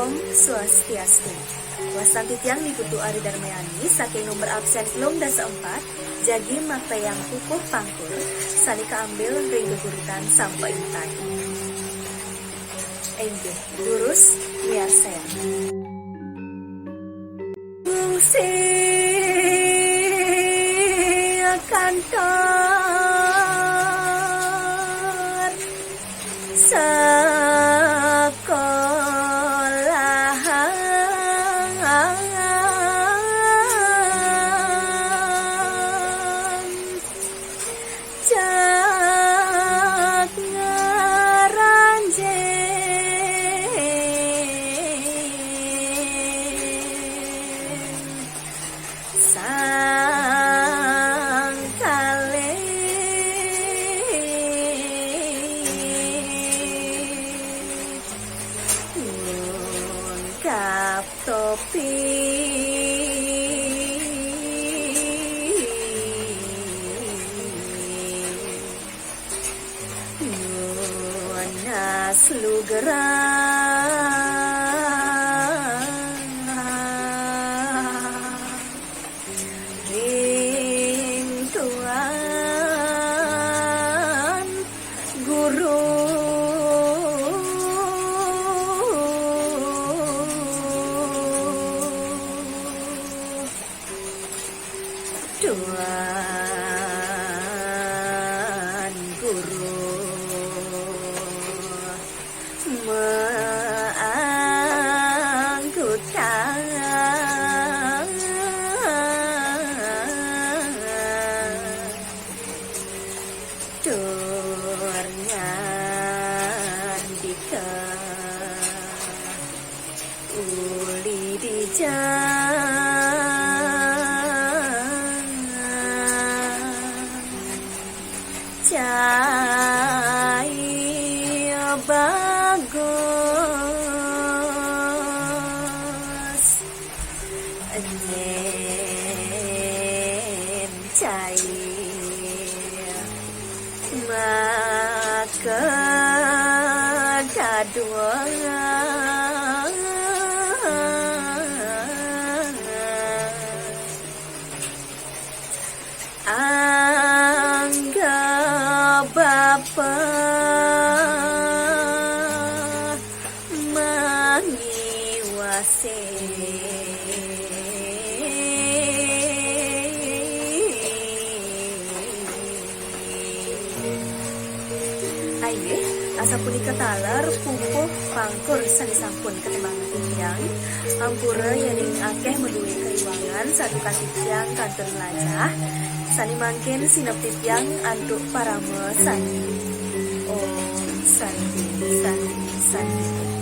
Om Swastiastu. Wasanti tiang diputu Ari Darmayani saking nomor absen belum dasa 4 jagi makta yang pupuh pangkur sanika ambil ring geguritan sampai intai. Enggih, lurus biar saya. Fungsi kantor sekolahan jak ngeranjen sang kale ngungkap topi nunas lugerang ring tuan guru tuan guru meanggutan tur ngandika uli dijang cahaya bagus enyen cair maka kaduan anggap bapa mangiwase aye asa punika taler pupuh pangkur sani sampun ketembangan tiang ampura yaning akeh meduwi keiwangan satu kasih tiang kantor melajah sani mangkin sinep tiang antuk parame sani. Om Santi Santi Santi.